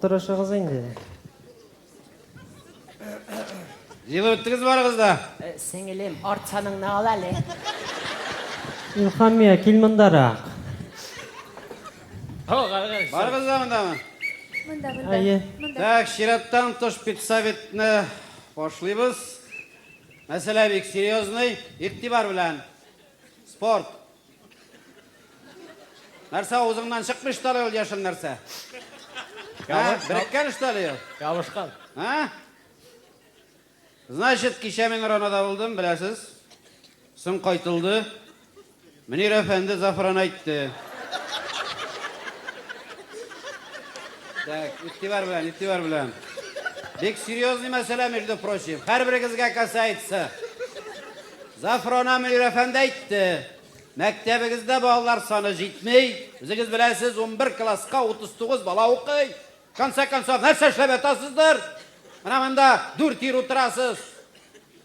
Отырашығыз енді. Жылы өттіңіз барыңызда. Сіңілем, артсаның нағыл әлі. Илхамия, кел мұндарақ. Барыңызда мұндамы? Айы. Так, Шираттан тош педсоветні пошлайбыз. Мәселе бек серьезный, иқтибар білән. Спорт. Нәрсе аузыңнан шықпыш талы өл яшыл нәрсе. Біріккен үшталі ел. Ябышқан. Значит, кеше мен Ронада болдым, біләсіз. Сын қайтылды. Мінер әфәнді Зафран айтты. Так, иқтибар білән. Бек серьезный мәселе, между прочим. Hər бірігізге касается. Зафрана Мінер әфәнді айтты. Мәктәбігізде балалар саны жетмей, өзіңіз біләсіз 11 классқа 39 бала оқый. Конца концов, нәрсе эшләп атасыздар? Мына мында 4 ир отырасыз.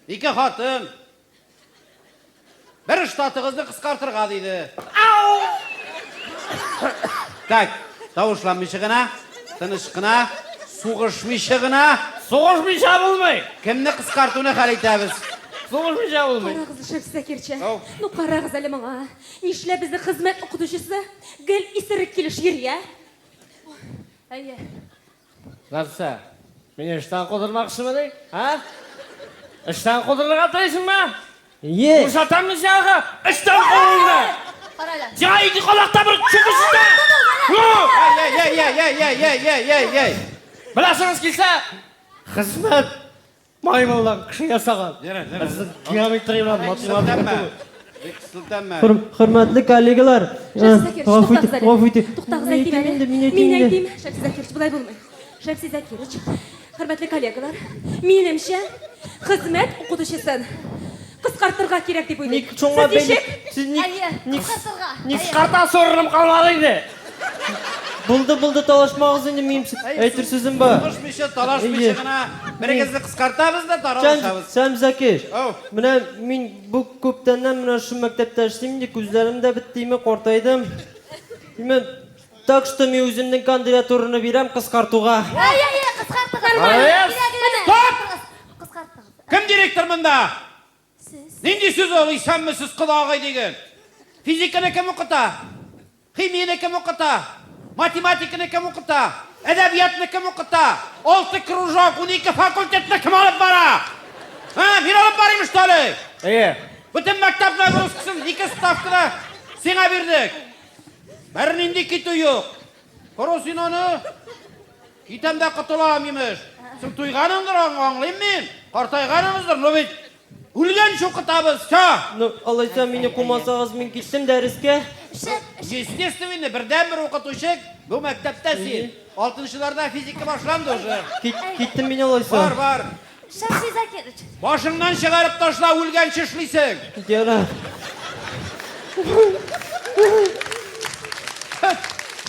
2 хатын. Бір штатығызды қысқартырға дейді. Так, тауышланмышы ғына, тыныш ғына, суғышмышы ғына. Соғышмыша болмай. Кімні қысқартуына қарайтабыз? Соғышмыша болмай. Қарағыз Шәмсизә Кирчә. Ну қарағыз әле моңа. Нишләп безне хезмәт укытучысы гел исерек килеш йөрия? Әйе. Нәрсе? Мені іштан қодырмақшы ма дей? Іштан қодырлыға тайсың ма? Е! Ушатамын сяға, іштан қодырлыға! Қарайлар. Сяға екі қолақта бір чүкісізді! Ей! Біласыңыз келсе, қызмет маймылдан кіші ясаған. Біздің геометриялар, математика. Hürmetli kollegalar. Шәмсизә Кирч, туктагыз әле. Гафу итегез. Туктагыз әйтим әле. Мин әйтим. Шәмсизә Кирч, булай булмый. Шәмсизә Кирч, хөрмәтле коллегалар, минемчә, хезмәт укытучысын кыскартырга кирәк дип уйлыйм. Siz Ник қарта сорырым қалмадыңды? Buldu talaşmağız indi miyim? Eytir sözüm var. Suğışmışı, talaşmışı ғына. Бірігізді қысқартабыз да таралышабыз. Sen Zakir. Mine min bu köptenden mine şu mektepte işleyim de gözlerimde bittiğimi kortaydım. Мен так что мен өзімнің кандидатураны берем қысқартуға. Кім директор мұнда? Ненде сөз ол, сіз құлағай деген? Физиканы кім оқыта? Химияны кім оқыта? Математиканы кім оқыта? Әдәбиятны кім оқыта? 6 кружок, 12 факультетті кім алып бара? Мен алып барайым үшталі? Бүтін мәктеп нагрузкасын 2 ставканы сеңа бердік. Бәрінінде кету yok. Көресін оны? Кетемде құтылам емеш. Сің туйғаныңдыр аңлайым мен. Қартайғаныңызdır, но бет өлген шоқытабыз, ша. Алайса мені қумасағыз мен кеттім дәріске. Естественно, бірден бір оқытушек бұл мәктепте сен. 6-шыларда физика башланды уже. Кеттім мен алайса. Бар. Шәмсизә Кирч. Башыңнан шығарып ташла өлген шешлейсің. Гера.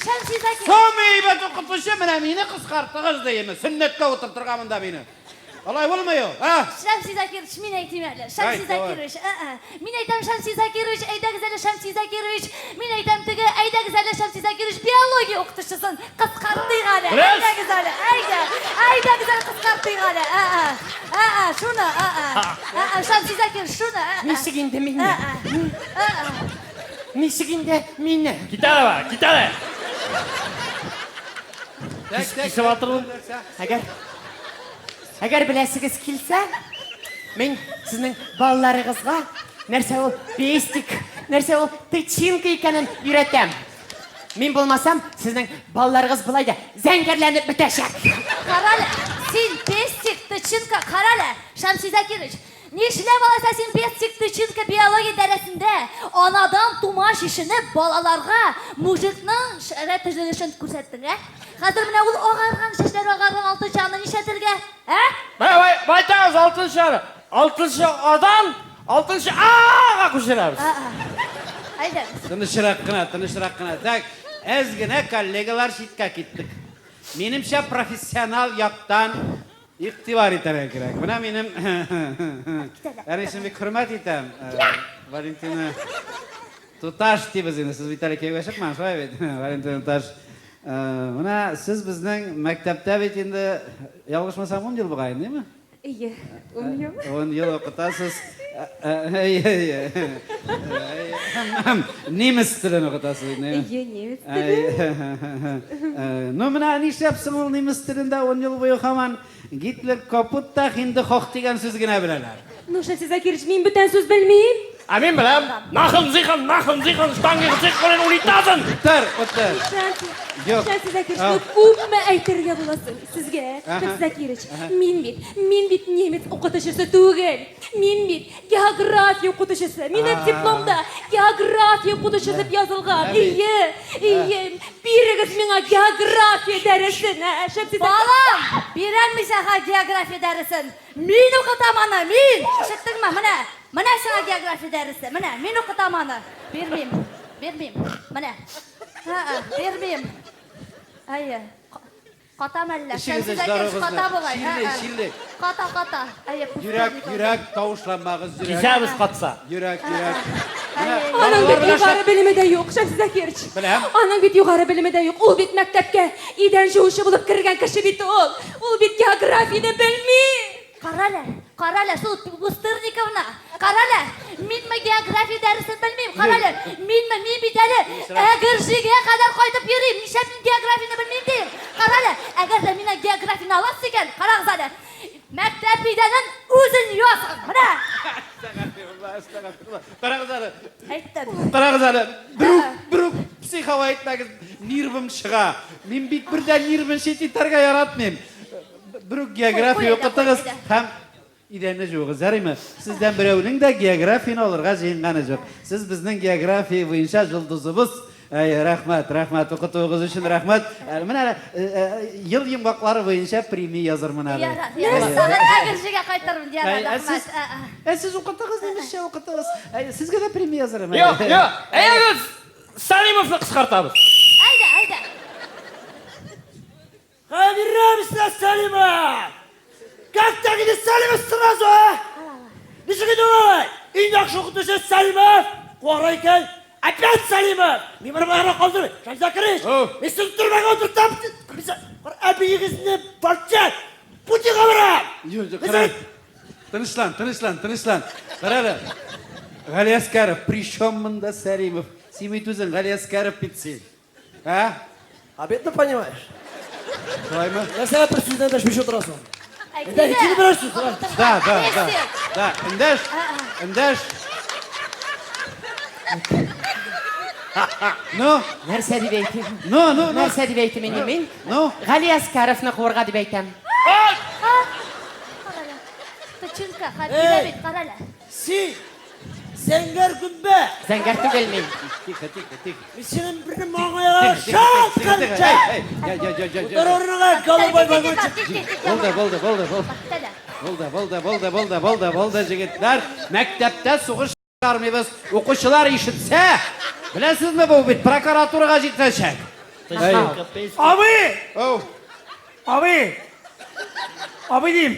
Шәмсизә Кирч. Соң ейбет оқытушы міне мені қысқартығыз деймі. Сүннетке отыртырғамында мені. Алай болмай о? Шәмсизә Кирч, мин әйтим әле. Шәмсизә Кирч. Мин әйтәм Шәмсизә Кирч, әйдәгез әле Шәмсизә Кирч. Мин әйтәм теге, әйдәгез әле Шәмсизә Кирч, биология укытучысын кыскартыйк әле. Әйдәгез әле. Әйдәгез әле кыскартыйк әле. Шуны. Шәмсизә Кирч, шуны. Нисегинде мине? Нисегинде мине? Китәлі. Кисіп атырмын. Әгәр біләсігіз келсе, мен сіздің балаларыңызға нәрсе ол бейстік, нәрсе ол тычинка екенін үйретем. Мен болмасам, сіздің балаларыңыз бұлайды зәңгерленіп бітәшек. Қаралы, сен бейстік, тычинка, қаралы, Шәмсизә Кирч. Нишләп алайса син бестик тычинка биология дәресендә анадан тумаш ишенеп балаларга мужикның шәрә төзелешен күрсәттең, Хәзер менә ул агарган шәшләр агарган 6 чаны нишәтергә, Байтағыз 6 шары. 6 адан 6 аға күшерәбіз. Әйдә. Тынышырақ қына. Так, әзгіне коллегалар шитка кеттік. Менімше профессионал яқтан иқтибар етәрі керек. Бұна менім... Әресін бек құрмат етем. Валентина Туташ дейбіз енді. Сіз Виталий Кевгашық ма? Шылай бет. Валентина Туташ. Mına siz bizning maktabda bit endi yolg'ishmasam 10 yil bo'lgan, deymi? Iya, 10 yıl. 10 yil o'qitasiz. Nemis tilini o'qitasiz, ne? Iya, nemis. No, mına nishlabsiz ul nemis tilida 10 yil bo'yi hamon Hitler kaputta hindi xoh degan so'zgina bilalar. Ну, что size kirişmeyin, bütün söz bilmeyin. Amin bilan. Nachem sichern, stange sichern unitasen. O'tir. Yok. Sen size kirişmeyin, ko'pmi aytirga bo'lasin sizga. Size kiriş. Men bit nemis o'qituvchisi tug'il. Men bit geografiya o'qituvchisi. Mening diplomda geografiya o'qituvchisi deb yozilgan. Iya. Birigiz menga geografiya darsini. Balam, berenmişe ha geografi dersin. Min okutamana, min. Işıttın mı? Mına sana geografi dersi. Min okutamana. Vermeyim. Mına. Vermeyim. Ayı. Kata mella. Sen size giriş kata bulay. Şillik. Kata. Ayı. Yürek tavuşlanmağız yürek. Kişamiz qatsa. Yürek. Anam bit yukarı bilimide yok. Sen size kiriş. Bilem. Anam bit yukarı bilimide yok. Ol bit mektepke iden şuşu bulup kirgen kişi bit ol. Ol bit geografiyini bilmeyin. Karala, su Busturnikovna. Karala, min mi geografi dersi bilmeyim. Karala, min biteli. Eğer şige'ye kadar koydup yürüyeyim. Nişep geografini bilmeyim diyeyim. Karala, eğer de mine geografini alasın gel. Karakzade. Mektep bidenin uzun yiyorsun. Mına. Qaraqzali. Aytdim. Qaraqzali. Biruk psixova aytmagiz nervim shiga. Men bit birdan nervim shetitarga yaratmayim. Biruk geografiya o'qitasiz ham idanda yo'q. Zarima, sizdan birovning da geografiyani olirga jingani yo'q. Siz bizning geografiya bo'yicha yulduzimiz. Rahmat o'qituvingiz uchun rahmat. Mana yil yumqoqlari bo'yicha premiya yozirman hali. Sana eğer şige qaytarım diye rahmat. Siz o'qitasiz, nemischa o'qitasiz. Sizga da premiya yozaman. Yo'q. Biz Salimovni qisqartamiz. Ayda. Хабирабисна Салима! Как так не Салима сразу, а? Ничего давай! Индак шухтуша Салимов! Қорайкан! Опять Салимов! Мимармара қалдыр! Шайза кіріш! Мен сіз тұрмаға отыртам! Әбейгізіне бартчан! Пути қабырам! Тынышлан. Қарады. Ғали Аскаров, при чем мында Салимов? Семей тузен Ғали Аскаров питсен. А? Обидно понимаешь? Давай мы. Я сега присутствую, даже еще раз. Aytdi. Ikini bilasiz. Да. Indаш. No. Нәрсе дип әйтим? No. Нәрсе дип әйтим мин? No. Гали Аскаровны куырга дип әйтәм. Тычынка, хатида бит, карала. Зәңгәр күмбә! Зәңгәр түгел мин. Тихо. Мен сенің бірін маңайға шақ қанша! Отыр орныға голубой вагончик! Болды, жігіттер. Мәктепте соғыш шығармайбыз. Оқушылар ишітсе, білесіз ме бұл бит? Прокуратураға жетсек. Абы дейм!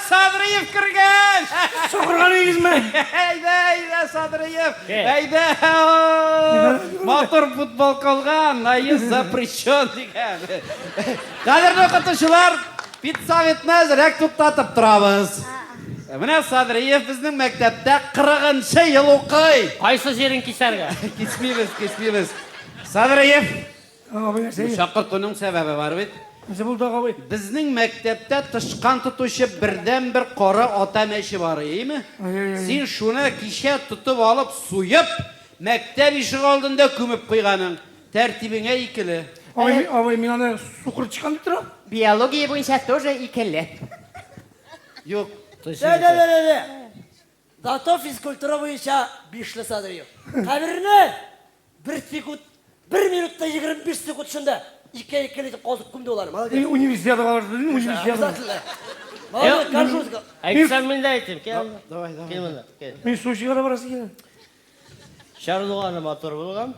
Садырыев кірген! Соқырған егізмен! Әйді, Садырыев! Әйді! Мотор футбол қалған, айыз запрещен деген. Қадірлі оқытушылар, педсоветні зірек тұттатып тұрамыз. Міне Садырыев біздің мектепте 40-шы ел оқый. Qaysi жерін кесәргә? Кеспейміз. Садырыев, шақыртуның сәбәбі бар бит. Біздің мектепте тышқан тұтушы бірден бір қора атамәші бар, еймі? Сен шуны кеше тұтып алып, суйып, мектеп ішік алдында көміп қойғаның. Тәртібіңе екілі. Мен аны суқыр чыққан деп тұрам? Биология буенча тоже икеле. Yok. Зато физкультура бойынша бишлі Садырыев. Қабіріне 1 минутта 25 секунд шында икелетіп қалдық күмде олар. Универсиадаға барды, универсиадаға. Молодец, горжусь. Айтсам мен де айтайын. Кел Давай. мында. Мен Сочиға да барасың екен. Шарлуғаны мотор болған.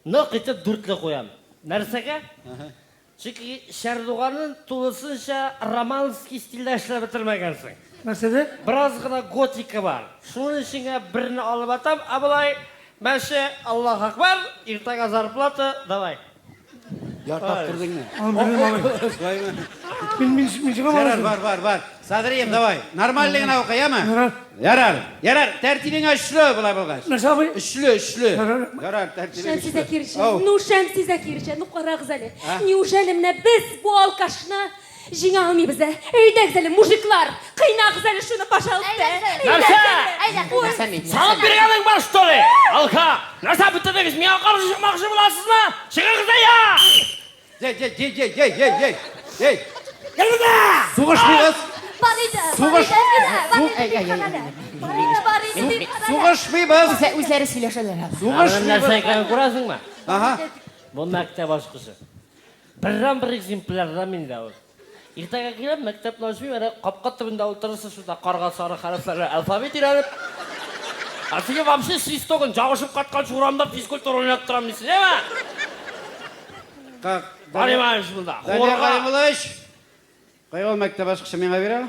Но қитып дүртлі қоям. Нәрсеге? Çünkü Şerdoğan'ın tuğlasınca Romanski stilde işler bitirmegensің. Нәрседе? Biraz gına gotika var. Şunun içine birini alıp atam, abılay Мәше, Аллах акбар, иртага зарплата, давай. Яртап тұрдың не? Мен шығам Ярар, аласың. бар. Садриев, давай. Нормальлығына оқы, яма? Ярар. Тәртибің үшлі бұлай болғаш. Нәрсе абай? Үшлі. Ярар, Шамси тәртибің Закирович, Ау. ну Шамси Закирович, ну қарағыз әлі. Неужели міне біз бұл алқашына жеңе алмайбыз, ә? Әйдәгіз әлі, мужиклар, қинағыз әлі шуны, пожалуйста. Нәрсе мен? Салып бергенің бар, что ли? Алка, нәрсе біттіңіз, мен қарсы шықмақшы боласыз ма? Шығыңыз да я! Ей! Суғышмайыз! Суғышмайыз! Өзлері сөйлешелер. Нәрсе екенін көресің ма? Аха. Бұл мәктеп ашқысы. Бір экземплярда мен дауы. Ертеге келіп, мәктеп нәсібі әрі қапқа түбінде отырысы шуда қарға сары қараптары алфавит иранып. Асыге вообще свистогын жағышып қатқан шурамда физкультура ойнап тұрам дейсің, еме? Қаримайыш бұлда. Данияр Ғалимұлыш. Қай ол мәктеп ашқышы менға бере?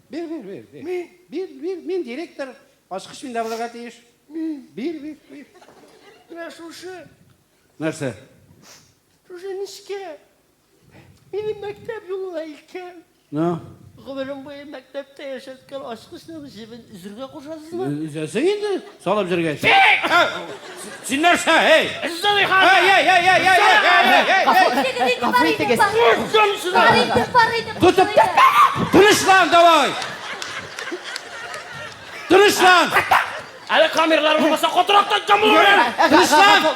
Бер. Мен директор. Ашқыш мен дабылға тейіш. Бер. Шушы. Нәрсе? Шушы нишке. Менің мәктеп жолына илкен. No. Ғұмырым бойы мәктепте яшатқан ашқышның жібін үзірге қошасыз ма? Үзесің енді? Салып жүрген. Сен нәрсе, ей! Үзден иқан! Тұтып! Тынышлан, давай! Тынышлан! Әлі камерлар болмаса қотырақтан жамыл өрен!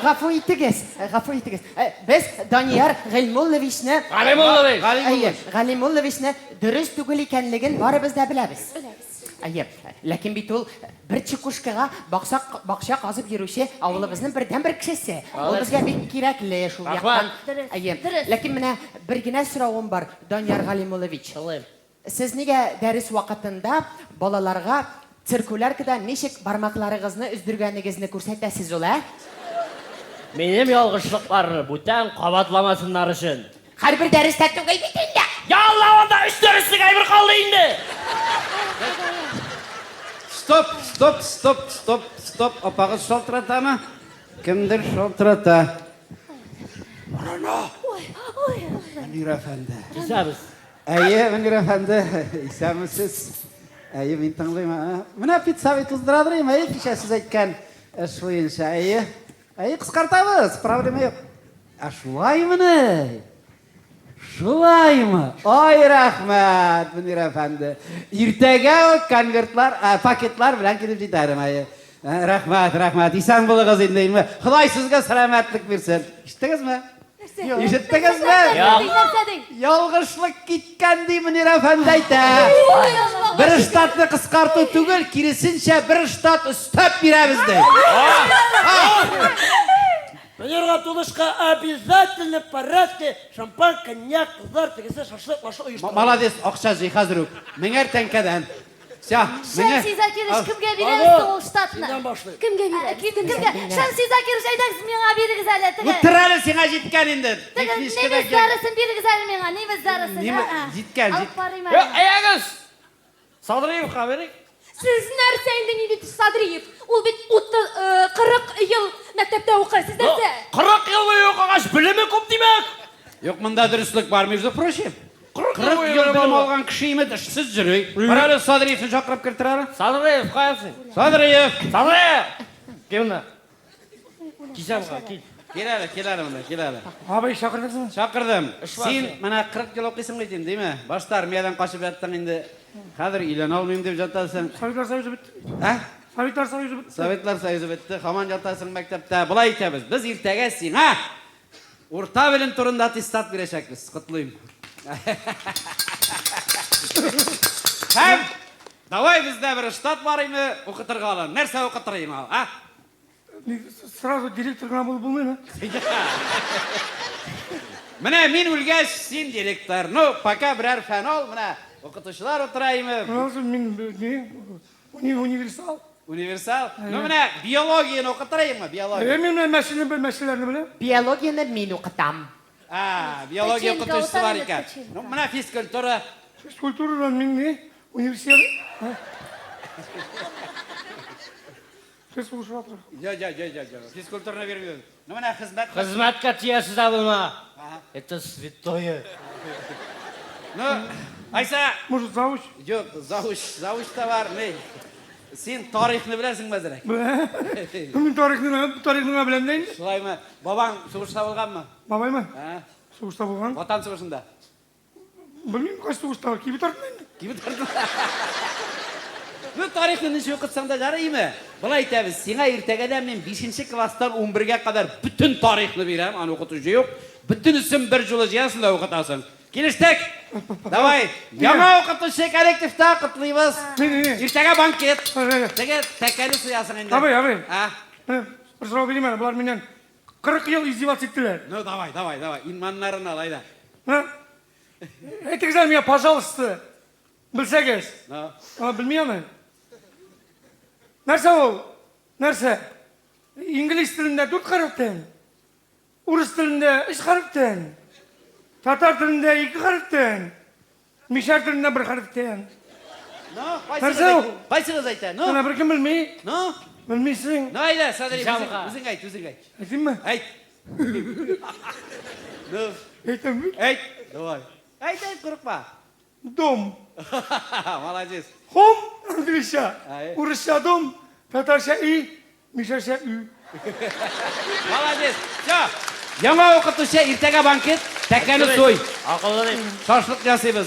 Ғафу итігіз. Біз Данияр Ғилмулловичні Ғалимулловичні дұрыс түгіл екенлігін барыбыз да білеміз. Ләкин бит ул бір чекушкаға бақша қазып жүруші ауылыбыздың бірден бір кішісі. Ол бізге бик кирәкле шул яқтан. Ләкин менә бір генә сұрауым бар, Данияр Ғалимуллович. Сіз неге дәріс вақытында балаларға циркуляркада нешек бармақларығызны үздіргәнігізні көрсәтәсіз ул, ә? Менем ялғышлықларыны бүтән қабатламасынлар үшін. Әрбір дәрістә түгел бит инде. Я Алла, онда үш дәрістік әйбір қалды инде. Стоп. Апағыз шалтырата ма? Кімдір шалтырата? Мөнир әфәнді. Исәбіз. Әйе, Мөнир әфәнді. Исәмісіз. Әйе, мен таңлайма. Мына пиццавит ұздырадырайым, әйе, кеше сіз айтқан әш бойынша, әйе. Әйе, қысқартамыз, проблема yok. Шулай міне? Шулаймы? Ой, рахмет, Мөнир әфәнді. Иртәгә конвертлар, пакетлар білән келіп жетәрім, әйе. Рахмет. Исән болығыз ендеймі? Құдай сізге сәламәтлік берсін. Іштіңіз ме? Ишеттіңіз ме? Ялғышлық кеткен дей Мөнир әфәнді айта. Bir штатны қысқарту түгел, керісінше бір штат үстәп беремізді. Мөнир Ғабдуллашқа обязательно порядке шампан, коньяк, қыздар, тегесе шашлық, машлық ұйыштыру. Молодец, ақша жей қазір өк. Меңер тәңкәдән. Шамси Закирович, кімге бересіз ол штатны? Сенен башлайық. Кімге бересіз? Шамси Закирович, айдаңыз менға беріңіз әлі. Мұттыр әлі сеңа жеткен енді. Неміз дәрісін беріңіз әлі менға, неміз дәрісін. Жеткен. Алып барайым әлі. Әйәгіз! Садырыев қаберік? Сіз нәрсе енді не бит Садриев? Ол бит 40 ел мәктепте оқы, сіз нәрсе? 40 ел бойы оқығаш білімі көп демек? Жоқ, мұнда дұрыслық бар, между прочим. 40 40 ел білім алған кіші емет, ішсіз жүрей. Бір әлі Садриевті шақырып кіртір әрі. Садырыев, қаясың? Садриев! Кемді? Кисамға, кел. Кел әлі. Абай шақырдыңыз ма? Шақырдым. Сен мына 40 ел оқисың қайтен, дей ме? Баштар миядан қашып жаттың енді. Қазір үйлен алмайым деп жатасың. Советлар Союзы бітті. Советлар Союзы бітті. Советлар Союзы бітті. Хаман жатасың мәктепте. Бұлай етеміз. Біз ертеге сен, орта білім тұрында аттестат берешекпіз. Құтлıyım. Давай бізде бір штат бараймы, оқытырғалы. Нәрсе оқытырайым ал, Сразу директор ғана болып болмай ма? Міне, мен өлгәш, сен директор. Пока бірәр фән ал, міне, оқытушылар отырайымы. Мен универсал. Универсал? Міне, биологияны оқытырайымы, биология. Мен мәселелерін білем. Биологияны мен оқытам. Биология оқытушысы бар екен. Міне, физкультура. Физкультурадан мен университет. Fizkultur atırıq. Yo. Fizkulturuna vermiyorum. Nima xizmat? Xizmatga tiyasiz bo'lma. Это святое. No, Aysa. Может, zavuç? Yo'q, zavush da var. Ne? Sen tarixni bilasizmi Mazirak? Kimin tarixini nima bilen deydi? Sulaymi, babang sug'ushda bo'lganmi? Babay mı? Ha? Soğuşta bulgan. Vatan sug'ushida. Bilmiyorum kaç soğuşta var. Kimi tartmayın. Kimi tortdi? Bu tarixini shu qilsang da jaraymi? Bular aytamiz, senga ertagadan men 5-klassdan 11ga qadar bütün tarixni beraman, ani o'qituchi yo'q. Butunisini bir jo'la yaslar o'qitasan. Kelishdik. Davay, yangi o'qituchi kollektivda qutlaymiz. Ne? Ertaga banket. Hadi. Tega takani suyasan endi. Abi. Ha? Bir soru bileyim ben. Bunlar benden 40 yıl izdivas ettiler. No, davay. İnmanlarını al ayda. Ha? Etikizler ya пожалуйста. Bilseniz. No. Ama bilmiyorum. Nerse o? Nerse? İngiliz dilinde 4 harften. Rus dilinde 3 harften. Tatar dilinde 2 harften. Mişer dilinde 1 harften. No, Nerse o? Qaysiniz ayta? No. Sana bir kim bilmeyi? No. Bilmeysin. No ayda, sadri Jamg'a. o'zing ayt. Aytayım mı? Ayt. No. Aytayım mı? Ayt. Davay. Ayt, qo'rqma. Dom. Молодец. Hom Anglişa. Ay. Rusça dom. Tatarşa i. Mişerşa ü. Молодец. Sho. Yangi o'qituvchi ertaga banket, takani so'y. Aqlli. Shoshlik yasaymiz.